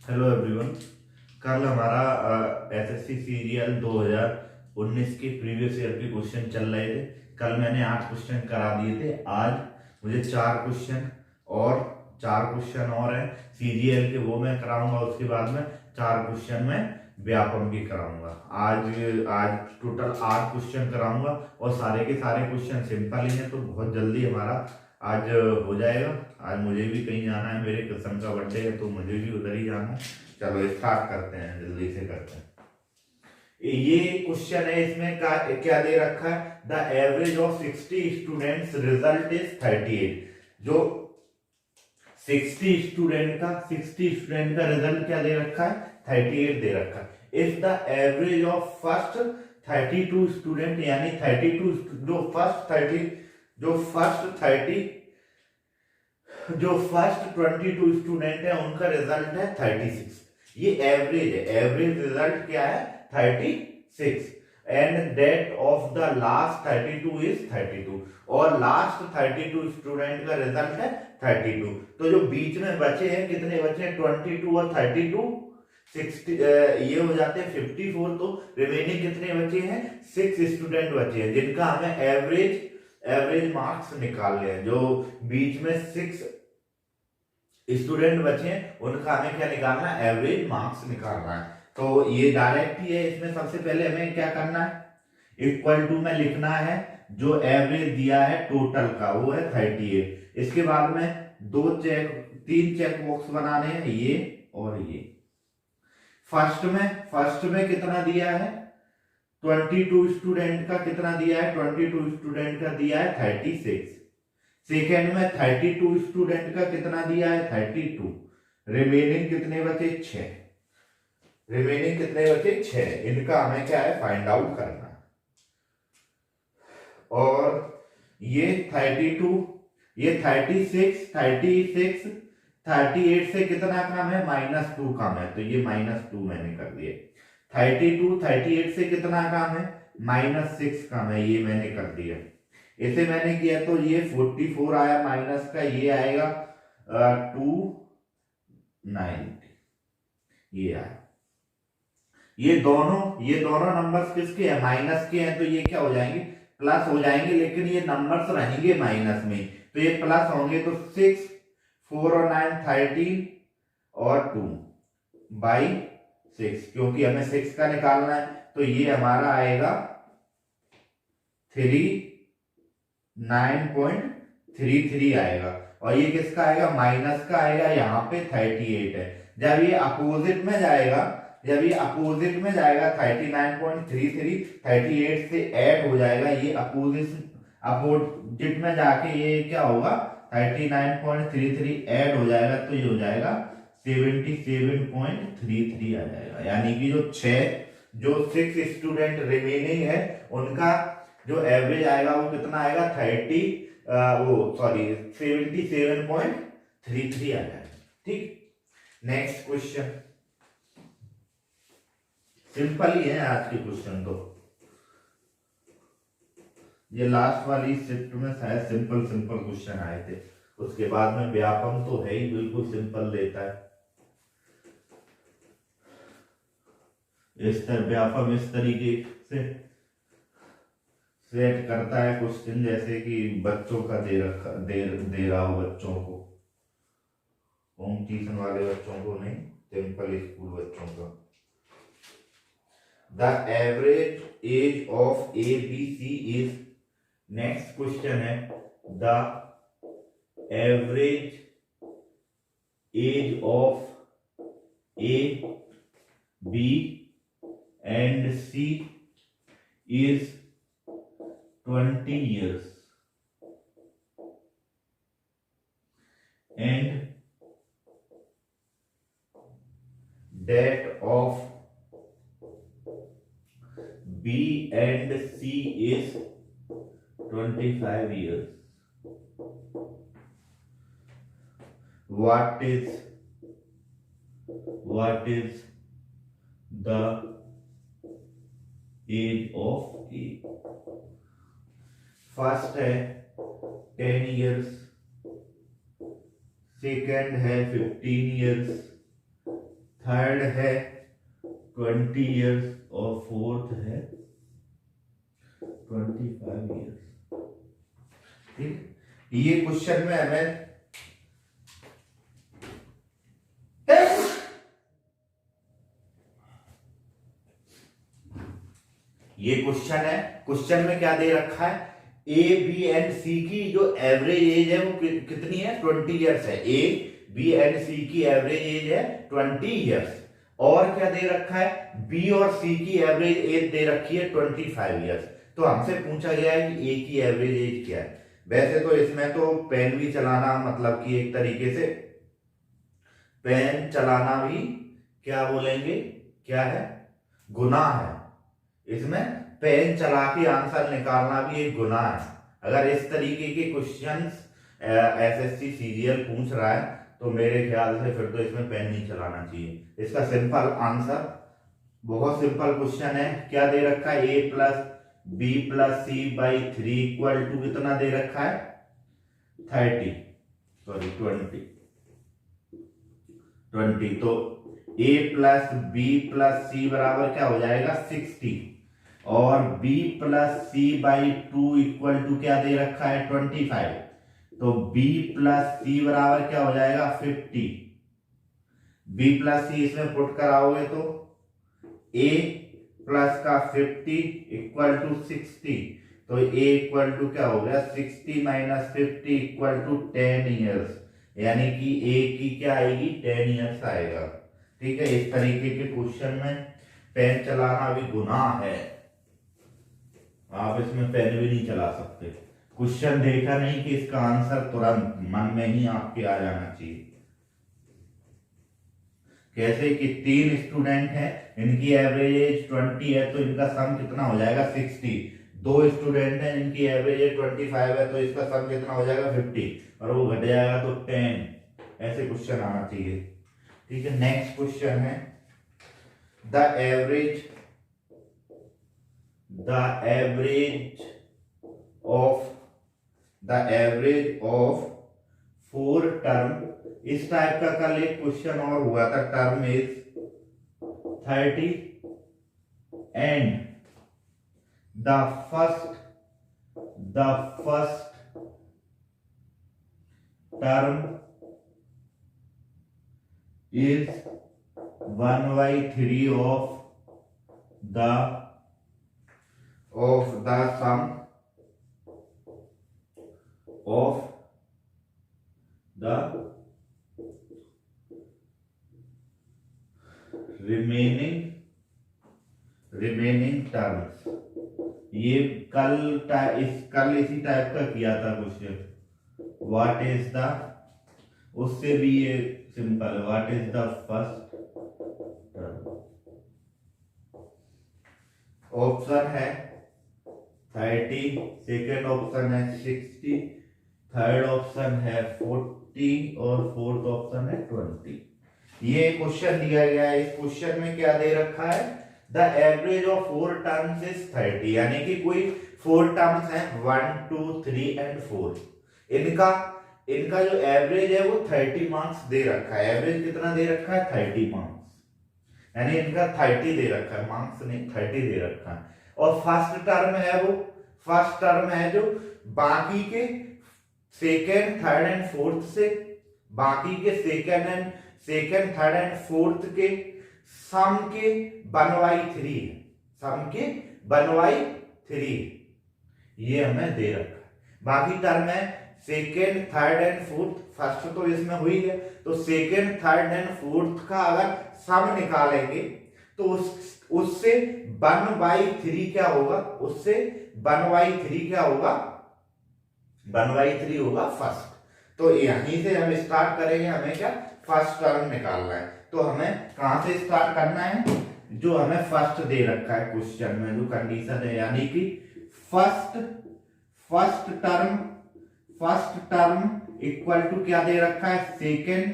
Hello everyone. कल हमारा SSC serial 2019 के प्रीवियस ईयर के क्वेश्चन चल रहे थे। कल मैंने 8 क्वेश्चन करा दिए थे। आज मुझे 4 क्वेश्चन और हैं सीरियल के, वो मैं कराऊंगा। उसके बाद में 4 क्वेश्चन मैं व्यापम के कराऊंगा। आज आज टोटल 8 क्वेश्चन कराऊंगा और सारे के सारे क्वेश्चन सिंपल ही हैं, तो बहुत जल्दी हमारा आज हो जाएगा। आज मुझे भी कहीं जाना है, मेरे कजन का बर्थडे है, तो मुझे भी उधर ही जाना है। चलो स्टार्ट करते हैं, जल्दी से करते हैं। ये क्वेश्चन है, इसमें क्या दे रखा है? The average of 60 students result is 38। जो 60 स्टूडेंट का रिजल्ट क्या दे रखा है? 38 दे रखा है। If the average of first 32 student, यानी 32 जो फर्स्ट 22 स्टूडेंट है उनका रिजल्ट है 36। ये एवरेज है। एवरेज रिजल्ट क्या है? 36। And that of the last 32 is 32, और लास्ट 32 स्टूडेंट का रिजल्ट है 32। तो जो बीच में बचे हैं, कितने बचे हैं? 22 और 32, 60 ये हो जाते हैं 54। तो रिमेनिंग कितने बचे हैं? 6 स्टूडेंट बचे हैं जिनका हमें एवरेज मार्क्स निकालने हैं। जो बीच में 6 स्टूडेंट बचे हैं उनका हमें क्या निकालना है? एवरेज मार्क्स निकालना है। तो ये डायरेक्ट ही है। इसमें सबसे पहले हमें क्या करना है? इक्वल टू में लिखना है जो एवरेज दिया है टोटल का, वो है 38। इसके बाद में 3 चेक बॉक्स बनाने हैं, ये और ये। फर्स्ट में कितना दिया है? 22 स्टूडेंट का कितना दिया है? 22 स्टूडेंट का दिया है 36। सेकेंड में 32 स्टूडेंट का कितना दिया है? 32। रिमेनिंग कितने बचे? 6। रिमेनिंग कितने बचे? 6। इनका हमें क्या है? फाइंड आउट करना है। और ये 32, ये 36 38 से कितना कम है? -2 कम है, तो ये -2 मैंने कर दिए। 32 38 से कितना कम है? -6 कम है, ये मैंने कर दिया। इसे मैंने किया तो ये 44 आया माइनस का, ये आएगा 290, ये आया। ये दोनों नंबर्स किसके हैं? माइनस के हैं, तो ये क्या हो जाएंगे? प्लस हो जाएंगे, लेकिन ये नंबर्स रहेंगे माइनस में, तो ये प्लस होंगे। तो 6 4 और 9 13 और 2/6, क्योंकि हमें 6 का निकालना है, तो ये हमारा आएगा 39.33 आएगा। और ये किसका आएगा? माइनस का आएगा। यहाँ पे 38 है। जब ये अपोजिट में जाएगा 39.33 38 से ऐड हो जाएगा। ये अपोजिट में जाके ये क्या होगा? 39.33 ऐड हो जाएगा, तो ये हो जाएगा 77.33 आ जाएगा। यानी कि जो 6 स्टूडेंट रिमेनिंग है उनका जो एवरेज आएगा वो कितना आएगा? 77.33 आ जाएगा। ठीक, नेक्स्ट क्वेश्चन। सिंपल ही है आज के क्वेश्चन तो। ये लास्ट वाली शिफ्ट में शायद सिंपल क्वेश्चन आए थे, उसके बाद में व्यापम तो है ही, बिल्कुल सिंपल देता है। व्यापम इस तरीके से सेट करता है क्वेश्चन, जैसे कि बच्चों का दे रहा हो, बच्चों को, होम ट्यूशन वाले बच्चों को नहीं, सिंपल स्कूल बच्चों का। The average age of ABC is, next question है, the average age of A, B and C is 20 years and that of B and C is 25 years. What is the age of A? First है 10 years, second है 15 years, third है 20 years और fourth है 25 years. ठीक, ये question में हमें ये क्वेश्चन है, क्वेश्चन में क्या दे रखा है, ए बी एंड सी की जो एवरेज एज है वो कितनी है, 20 ईयर्स है। ए बी एंड सी की एवरेज एज है 20 ईयर्स। और क्या दे रखा है, बी और सी की एवरेज एज दे रखी है 25 ईयर्स। तो हमसे पूछा गया है कि ए की एवरेज एज क्या है। वैसे तो इसमें तो पेन भी चलाना, मतलब कि एक तरीके से पेन चलाना भी क्या बोलेंगे, क्या है, गुनाह है। इसमें पेन चला के आंसर निकालना भी एक गुनाह है। अगर इस तरीके के क्वेश्चंस एसएससी सीजीएल पूछ रहा है तो मेरे ख्याल से फिर तो इसमें पेन नहीं चलाना चाहिए। इसका सिंपल आंसर, बहुत सिंपल क्वेश्चन है, क्या दे रखा है, A plus B plus C by 3 equal to कितना दे रखा है, 20। तो a plus B plus C बराबर क्या हो जाएगा, 60, और b plus C by 2 equal to क्या दे रखा है, 25। तो b प्लस सी बराबर क्या हो जाएगा, 50। b प्लस सी इसमें पुट कराओगे तो a प्लस का 50 इक्वल टू 60। तो a इक्वल टू क्या हो गया, 60 माइनस 50 इक्वल टू 10 ईयर्स, यानी कि a की क्या आएगी, 10 ईयर्स आएगा। ठीक है, इस तरीके के क्वेश्चन में पेन चलाना भी गुनाह है। आप इसमें पेन भी नहीं चला सकते। क्वेश्चन देखा नहीं कि इसका आंसर तुरंत मन में ही आपके आ जाना चाहिए। कैसे कि 3 स्टूडेंट हैं, इनकी एवरेज एज 20 है, तो इनका सम कितना हो जाएगा, 60। 2 स्टूडेंट हैं, इनकी एवरेज एज 25 है, तो इसका सम कितना हो जाएगा, 50, और वो घट जाएगा तो 10। ऐसे क्वेश्चन आना चाहिए। ठीक है, नेक्स्ट क्वेश्चन है, द एवरेज ऑफ 4 टर्म, इस टाइप का कल एक क्वेश्चन और हुआ था, term is 30 and the first term is 1/3 of the sum of the remaining terms। ये कल इसी टाइप का किया था क्वेश्चन। व्हाट इज द, उससे भी ये simple, what is the first term. Option है 30, सेकेंड ऑप्शन है 60, थर्ड ऑप्शन है 40 और फोर्थ ऑप्शन है 20। ये क्वेश्चन दिया गया है। इस क्वेश्चन में क्या दे रखा है, the average of 4 terms is 30, यानी कि कोई 4 टर्म्स हैं 1 2 3 एंड 4। इनका जो एवरेज है वो 30 मार्क्स दे रखा है। एवरेज कितना दे रखा है, 30 मार्क्स, यानी इनका 30 दे रखा है, मार्क्स नहीं 30 दे रखा है। और फर्स्ट टर्म है जो बाकी के सेकेंड थर्ड एंड फोर्थ से, बाकी के सेकेंड थर्ड एंड फोर्थ के सम के 1/3 है, सम के 1/3 ये हमें दे रखा है। बाकी टर्म है second third and fourth, first तो इसमें हुई है, तो सेकेंड थर्ड एंड फोर्थ का अगर सम निकालेंगे तो उससे 1/3 क्या होगा, उससे 1/3 क्या होगा, 1/3 होगा फर्स्ट। तो यहीं से हम स्टार्ट करेंगे, हमें क्या फर्स्ट टर्म निकालना है। तो हमें कहां से स्टार्ट करना है, जो हमें फर्स्ट दे रखा है क्वेश्चन में, जो कंडीशन है, यानी कि फर्स्ट टर्म इक्वल टू क्या दे रखा है, सेकेंड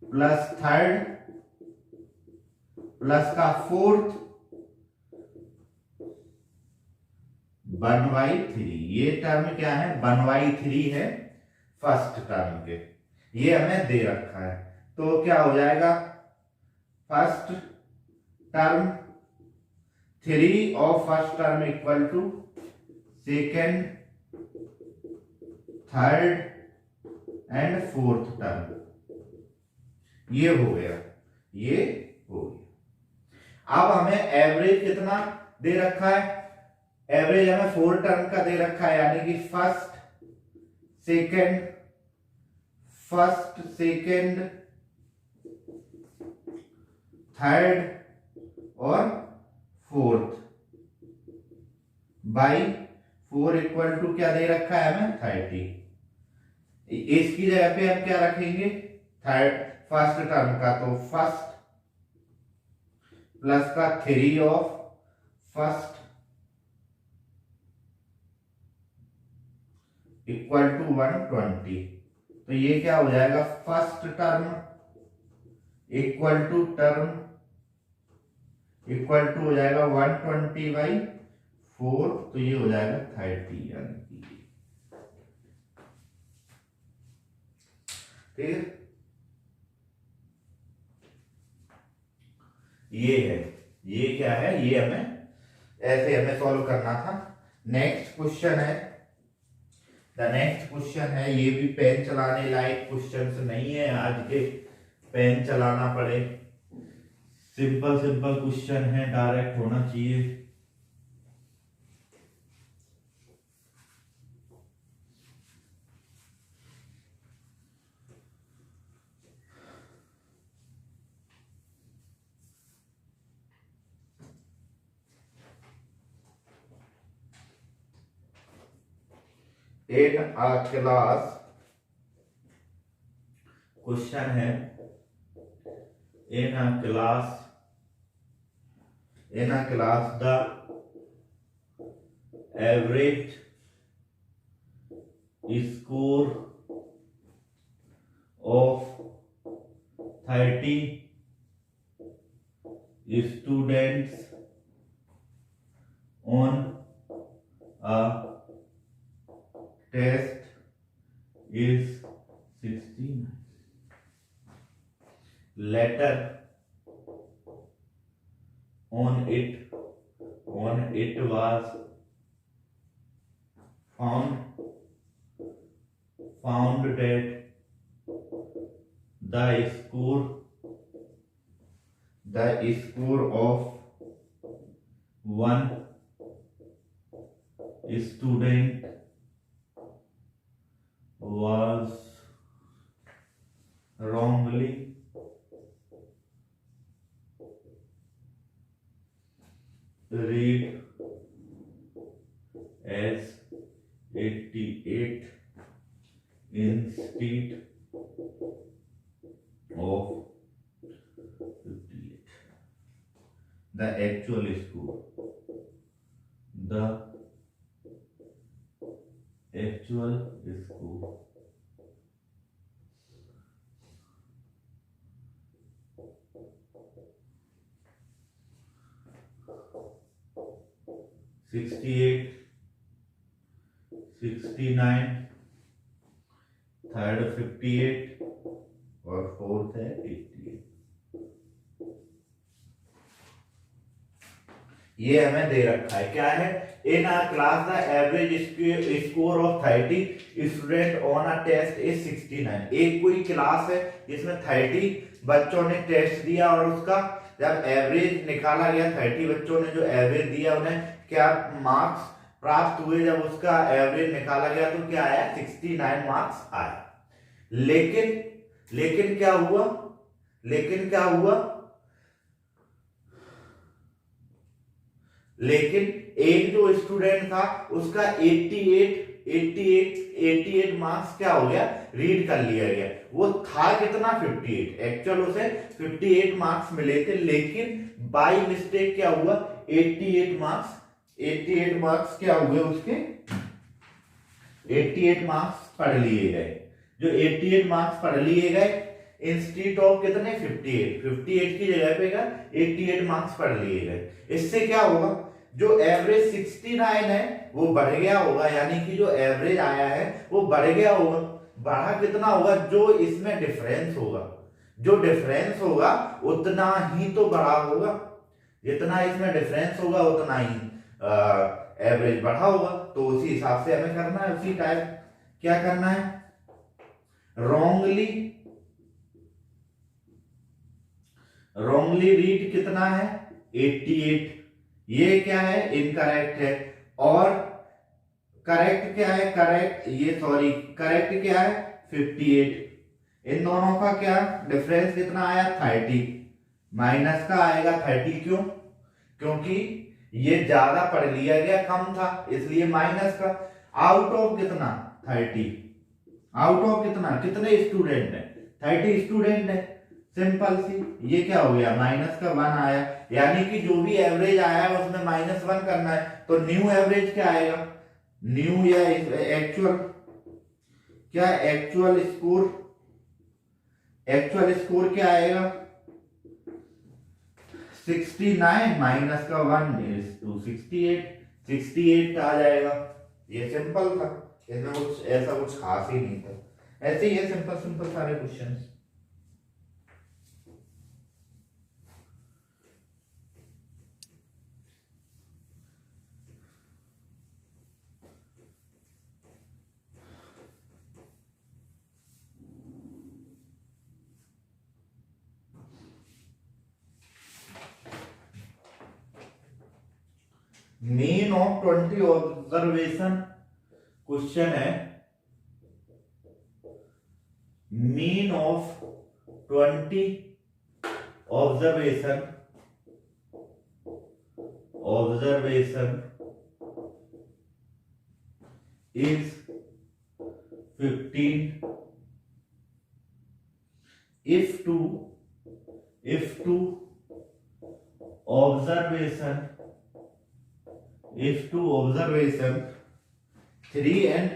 प्लस थर्ड प्लस का फोर्थ 1/3। ये टर्म क्या है, 1/3 है फर्स्ट टर्म के, ये हमें दे रखा है। तो क्या हो जाएगा, first term 3 of first term equal to second, third and fourth term, ये हो गया, ये हो गया। अब हमें एवरेज कितना दे रखा है, एवरेज हमें 4 टर्म का दे रखा है, यानी कि फर्स्ट सेकेंड थर्ड और फोर्थ बाई 4 इक्वल टू क्या दे रखा है हमें 30। इसकी जगह पे हम क्या रखेंगे, थर्ड फर्स्ट टर्म का, तो फर्स्ट प्लस का 3 ऑफ फर्स्ट इक्वल टू 120। तो ये क्या हो जाएगा, first term equal to term equal to हो जाएगा 120/4, तो ये हो जाएगा 30, यानी कि ठीक है। ये है, ये क्या है, ये हमें ऐसे हमें सॉल्व करना था। नेक्स्ट क्वेश्चन है, द नेक्स्ट क्वेश्चन है, ये भी पेन चलाने लायक क्वेश्चन नहीं है आज के, पेन चलाना पड़े, सिंपल क्वेश्चन है, डायरेक्ट होना चाहिए। In a class, क्वेश्चन है, in a class the average score of 30 students on a test is 69. Later on it was found that the score of one student was wrongly read as 88 instead of 58. The actual score 68, 69, third 58 और fourth है 88। ये हमें दे रखा है, क्या है, in our class the average score of 30 student on a test is 69। एक कोई क्लास है जिसमें 30 बच्चों ने टेस्ट दिया और उसका जब एवरेज निकाला गया, 30 बच्चों ने जो एवरेज दिया उन्हें क्या मार्क्स प्राप्त हुए, जब उसका एवरेज निकाला गया तो क्या आया, 69 मार्क्स आया। लेकिन क्या हुआ, लेकिन एक जो स्टूडेंट था उसका 88 मार्क्स क्या हो गया, रीड कर लिया गया। वो था कितना, 58, एक्चुअल उसे 58 मार्क्स मिले थे, लेकिन बाय मिस्टेक क्या हुआ, 88 मार्क्स क्या हुए उसके, 88 मार्क्स पढ़ लिए गए। जो 88 मार्क्स पढ़ लिए गए इंस्टीट्यूट ऑफ कितने, 58 की जगह पे का 88 मार्क्स पढ़ लिए गए। इससे क्या होगा, जो एवरेज 69 है वो बढ़ गया होगा, यानी कि जो एवरेज आया है वो बढ़ गया होगा। बढ़ा कितना होगा, जो इसमें डिफरेंस होगा, जो डिफरेंस होगा उतना ही तो बड़ा होगा, जितना इसमें डिफरेंस होगा उतना ही एवरेज बढ़ा होगा। तो उसी हिसाब से हमें करना है, उसी टाइप क्या करना है, रॉन्गली रीड कितना है 88, ये क्या है इनकरेक्ट है। और करेक्ट क्या है, करेक्ट क्या है 58। इन दोनों का क्या डिफरेंस कितना आया 30, माइनस का आएगा 30, क्यों, क्योंकि ये ज्यादा पढ़ लिया गया कम था इसलिए माइनस का। आउट ऑफ कितना 30, आउट ऑफ कितना, कितने स्टूडेंट है 30 स्टूडेंट है, सिंपल सी। ये क्या हो गया माइनस का 1 आया, यानी कि जो भी एवरेज आया है उसमें -1 करना है। तो न्यू एवरेज क्या आएगा, न्यू या एक्चुअल, क्या एक्चुअल स्कोर क्या आएगा 69 माइनस का 1 इज टू 68 आ जाएगा। ये सिंपल था, इसमें कुछ ऐसा कुछ खास ही नहीं था, ऐसे ही है सिंपल सिंपल सारे questions. Mean of 20 observation, question है mean of 20 observation is 15 if to observation 3 and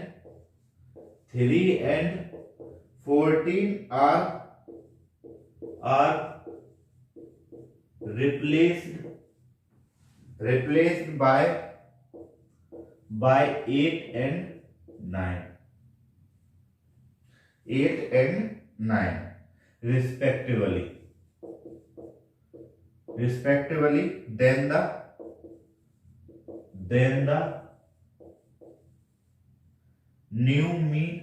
14 are replaced by 8 and 9 respectively, then the new mean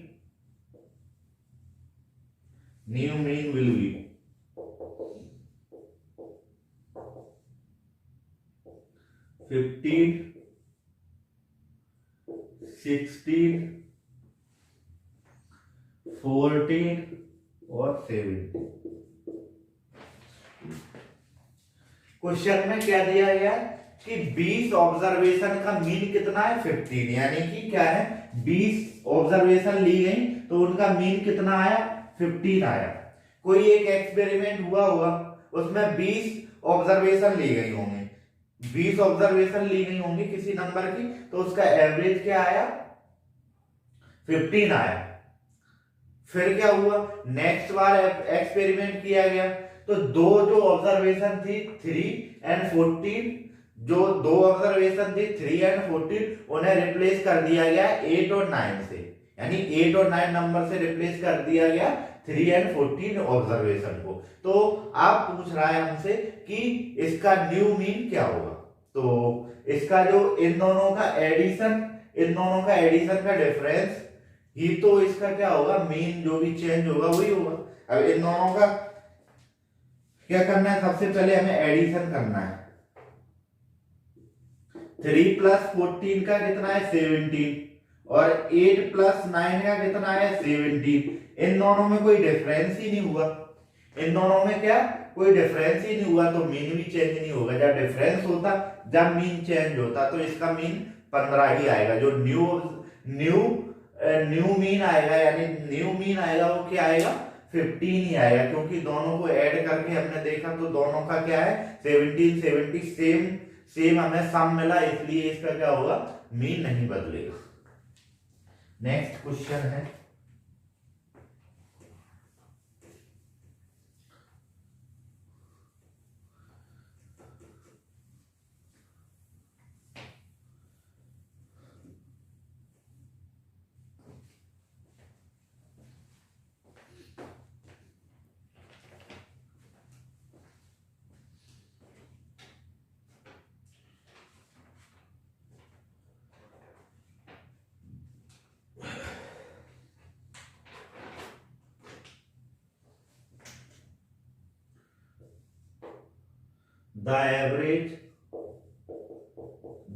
will be 15, 16, 14 और 17। क्वेश्चन में क्या दिया गया कि 20 ऑब्जर्वेशन का मीन कितना है 15, यानी कि क्या है 20 ऑब्जर्वेशन ली गई तो उनका मीन कितना आया 15 आया। कोई एक एक्सपेरिमेंट हुआ होगा उसमें 20 ऑब्जर्वेशन ली गई होंगी, 20 ऑब्जर्वेशन ली गई होंगी किसी नंबर की, तो उसका एवरेज क्या आया 15 आया। फिर क्या हुआ, नेक्स्ट बार एक्सपेरिमेंट किया गया तो दो जो ऑब्जर्वेशन थी 3 and 14, जो दो ऑब्जर्वेशन थी 3 and 14 उन्हें रिप्लेस कर दिया गया 8 और 9 से, यानी 8 और 9 नंबर से रिप्लेस कर दिया गया 3 and 14 ऑब्जर्वेशन को। तो आप पूछ रहा है हमसे कि इसका न्यू मीन क्या होगा, तो इसका जो इन दोनों का एडिशन का डिफरेंस ही तो इसका क्या होगा, मीन जो भी चेंज होगा वही होगा। अब इन दोनों का क्या करना है, सबसे पहले हमें एडिशन करना है। 3 + 14 का कितना है 17 और 8 + 9 का कितना है 17। इन दोनों में कोई डिफरेंस ही नहीं हुआ, इन दोनों में क्या कोई डिफरेंस ही नहीं हुआ, तो मीन भी चेंज नहीं होगा। जब डिफरेंस होता जब मीन चेंज होता, तो इसका मीन 15 ही आएगा। जो न्यू मीन आएगा, यानी न्यू मीन आएगा वो क्या आएगा 15 ही आएगा, क्योंकि दोनों को ऐड करके हमने देखा तो दोनों का क्या है 17 70 सेम हमें सम मिला, इसलिए इसका क्या होगा मीन नहीं बदलेगा। नेक्स्ट क्वेश्चन है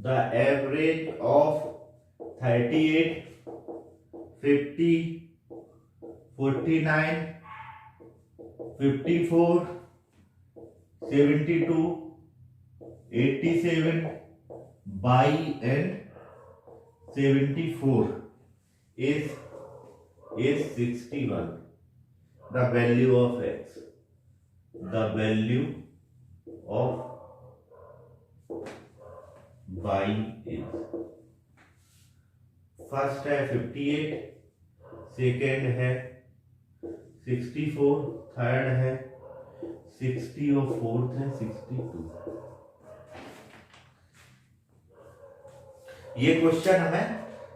the average of 38, 50, 49, 54, 72, 87 by and 74 is 61. The value of x, the value of y is, first है 58, सेकेंड है 64, थर्ड है 60 और फोर्थ है 62। ये क्वेश्चन हमें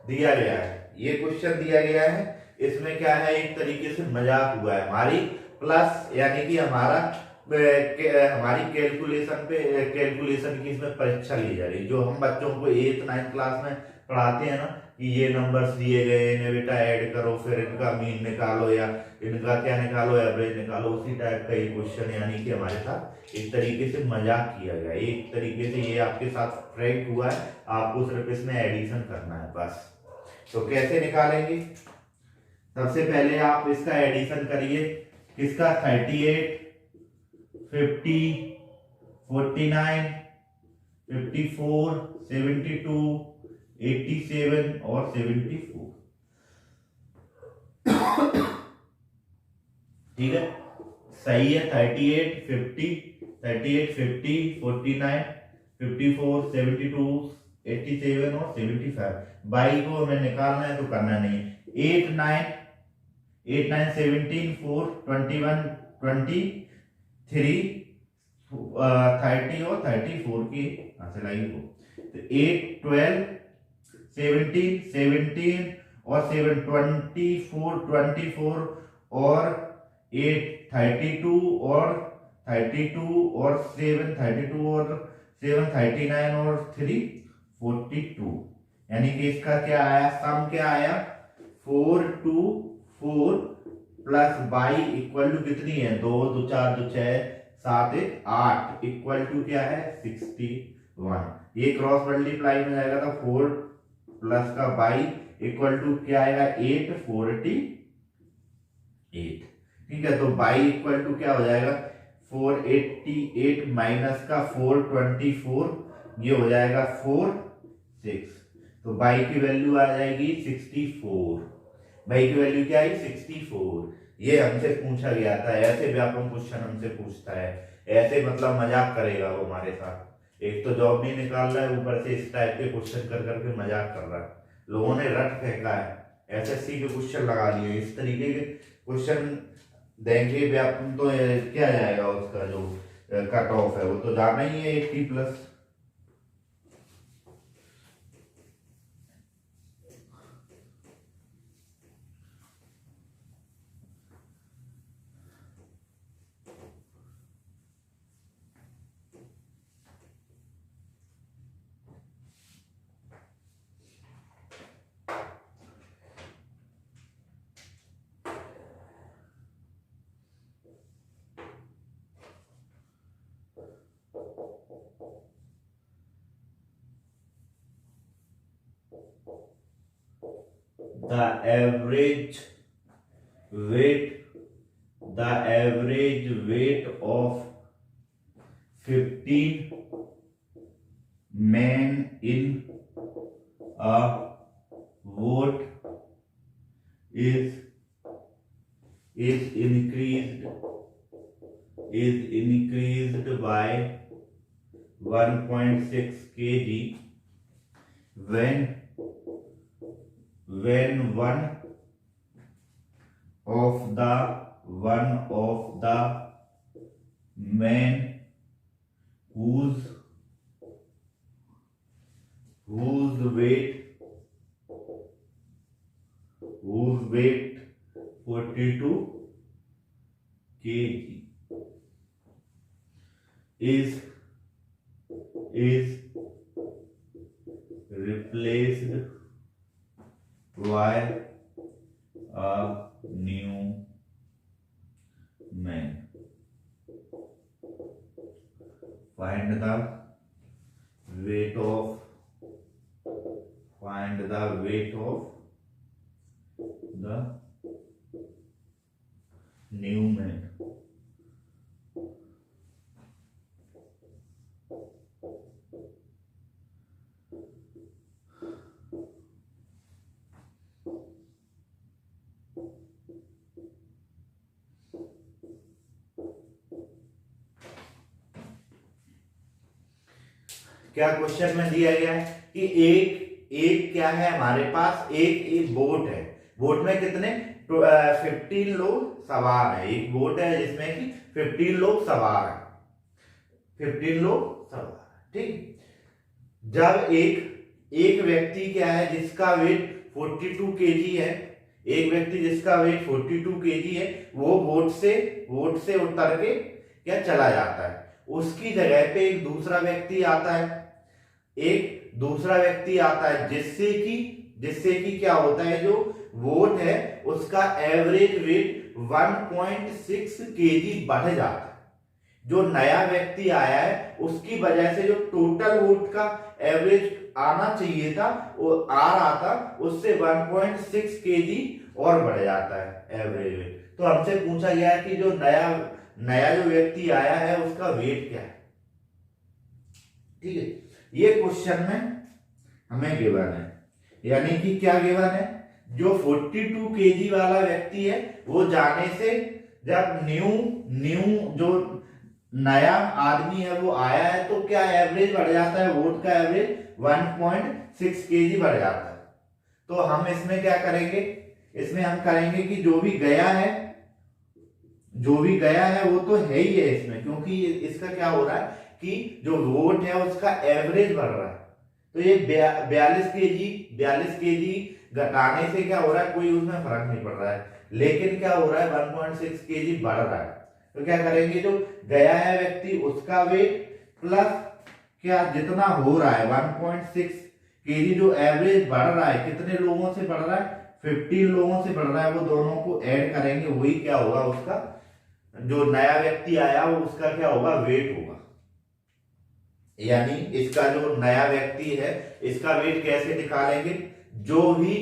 दिया गया है, ये क्वेश्चन दिया गया है। इसमें क्या है, एक तरीके से मजाक हुआ है हमारी, प्लस यानी कि हमारी कैलकुलेशन की इसमें परीक्षा ली जा रही है। जो हम बच्चों को 8th 9th क्लास में पढ़ाते हैं ना कि ये नंबर्स दिए गए, इन्हें बेटा ऐड करो, फिर इनका मीन निकालो या इनका क्या निकालो, एवरेज निकालो, उसी टाइप का ये क्वेश्चन यानी कि हमारे साथ एक तरीके से मजाक किया गया। एक तरीके से ये आपके साथ फ्रैंक हुआ है, आपको सिर्फ इसमें एडिशन करना है बस। तो कैसे निकालेंगे, सबसे पहले आप इसका एडिशन करिए, किसका 38, 50, 49, 54, 72, 87 और 74। ठीक है, सही है। 38, 50, 49, 54, 72, 87 और 75। बाई को हमें निकालना है तो करना नहीं है। 8, 9, 17, 4, 21, 23, 30 और 34 की सिलाई हो। तो 8, 12, 17 और 7, 24 और 8, 32 और 7, 39 और 3, 42। यानी कि इसका क्या आया, सम क्या आया, 4, 2, 4 प्लस बाई इक्वल टू कितनी है, 2, 2, 4, 2, 6, 7, 1, 8 इक्वल टू क्या है 61। ये क्रॉस मल्टीप्लाई में जाएगा तो 4 प्लस का बाई इक्वल टू क्या आएगा 8, 48। ठीक है, तो बाई इक्वल टू क्या हो जाएगा 488 माइनस का 424, ये हो जाएगा 46। तो बाई की वैल्यू आ जाएगी 64। बाई की वैल्यू क्या आई 64। ये हमसे पूछा गया था, ऐसे व्यापक क्वेश्चन हमसे पूछता है, ऐसे मतलब मजाक करेगा वो हमारे साथ। एक तो जॉब नहीं निकाल रहा है, ऊपर से इस टाइप के क्वेश्चन कर करके मजाक कर रहा है। लोगों ने रट फेंका है, एसएससी के क्वेश्चन लगा लिए, इस तरीके के क्वेश्चन देंगे व्यापक तो क्या जाएगा, उसका जो कट ऑफ है वो तो जाना ही है 80+। The average weight of 15 men in a vote is increased by 1.6 kg when one of the men whose weight 42 kg is replaced by a new man. Find weight of find the weight of the Newman. क्या question में दिया गया है कि एक क्या है हमारे पास, एक बोट है, बोट में कितने 15 लोग सवार हैं, एक बोट है जिसमें कि 15 लोग सवार हैं, 15 लोग सवार, ठीक। जब एक व्यक्ति क्या है जिसका वेट 42 केजी है, एक व्यक्ति जिसका वेट 42 केजी है, वो बोट से उतर के क्या चला जाता है, उसकी जगह पे एक दूसरा व्यक्ति आता है, जिससे कि क्या होता है, जो बोट है उसका एवरेज वेट 1.6 केजी बढ़ जाता है। जो नया व्यक्ति आया है उसकी वजह से जो टोटल बोट का एवरेज आना चाहिए था वो आ रहा था, उससे 1.6 केजी और बढ़ जाता है एवरेज वेट। तो हमसे पूछा गया है कि जो नया जो व्यक्ति आया है उसका वेट क्या है, ठीक है। ये क्वेश्चन में हमें गिवन है, यानी कि क्या गिवन है, जो 42 केजी वाला व्यक्ति है वो जाने से जब न्यू जो नया आदमी है वो आया है तो क्या एवरेज बढ़ जाता है, वोट का एवरेज 1.6 केजी बढ़ जाता है। तो हम इसमें क्या करेंगे, इसमें हम करेंगे कि जो भी गया है वो तो है ही है इसमें, क्योंकि इसका क्या हो रहा है कि जो वोट है उसका एवरेज बढ़ रहा है। तो ये 42 केजी घटाने से क्या हो रहा है, कोई उसमें फर्क नहीं पड़ रहा है, लेकिन क्या हो रहा है 1.6 केजी बढ़ रहा है। तो क्या करेंगे, जो गया है व्यक्ति उसका वेट प्लस क्या जितना हो रहा है 1.6 केजी जो एवरेज बढ़ रहा है, कितने लोगों से बढ़ रहा है, 15 लोगों से बढ़ रहा है, वो दोनों को ऐड करेंगे, वही क्या होगा, उसका जो नया व्यक्ति आया वो उसका क्या होगा, वेट होगा। यानी इसका जो नया व्यक्ति है इसका वेट कैसे निकालेंगे, जो भी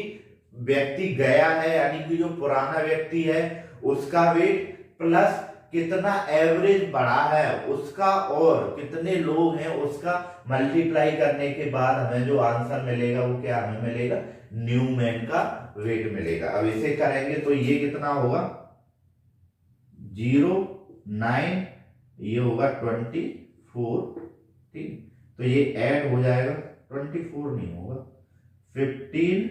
व्यक्ति गया है यानी कि जो पुराना व्यक्ति है उसका वेट प्लस कितना एवरेज बढ़ा है उसका और कितने लोग हैं उसका मल्टीप्लाई करने के बाद हमें जो आंसर मिलेगा वो क्या हमें मिलेगा, न्यूमैन का वेट मिलेगा। अब इसे करेंगे तो ये कितना होगा 0.9, ये होगा 24, ठीक। तो ये ऐड हो जाएगा, 24 नहीं होगा, 15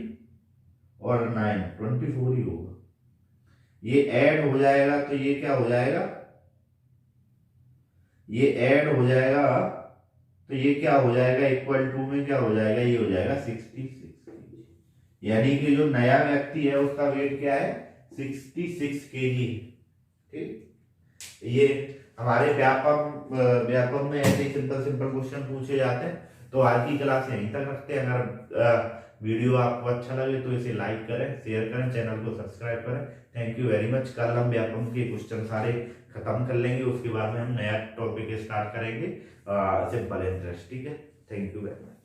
और 9 24 ही होगा, ये ऐड हो जाएगा तो ये क्या हो जाएगा, ये ऐड हो जाएगा तो ये क्या हो जाएगा, इक्वल टू में क्या हो जाएगा, ये हो जाएगा 66 केजी। यानी कि जो नया व्यक्ति है उसका वेट क्या है, 66 केजी, ठीक। ये हमारे व्यापम में ऐसे सिंपल क्वेश्चन पूछे जाते हैं। तो आज की क्लास यहीं तक रखते हैं। अगर वीडियो आपको अच्छा लगे तो इसे लाइक करें, शेयर करें, चैनल को सब्सक्राइब करें। Thank you very much. कल हम व्यापम के क्वेश्चन सारे खत्म कर लेंगे, उसके बाद में हम नया टॉपिक स्टार्ट करेंगे सिंपल इंटरेस्ट, ठीक है। Thank you very much.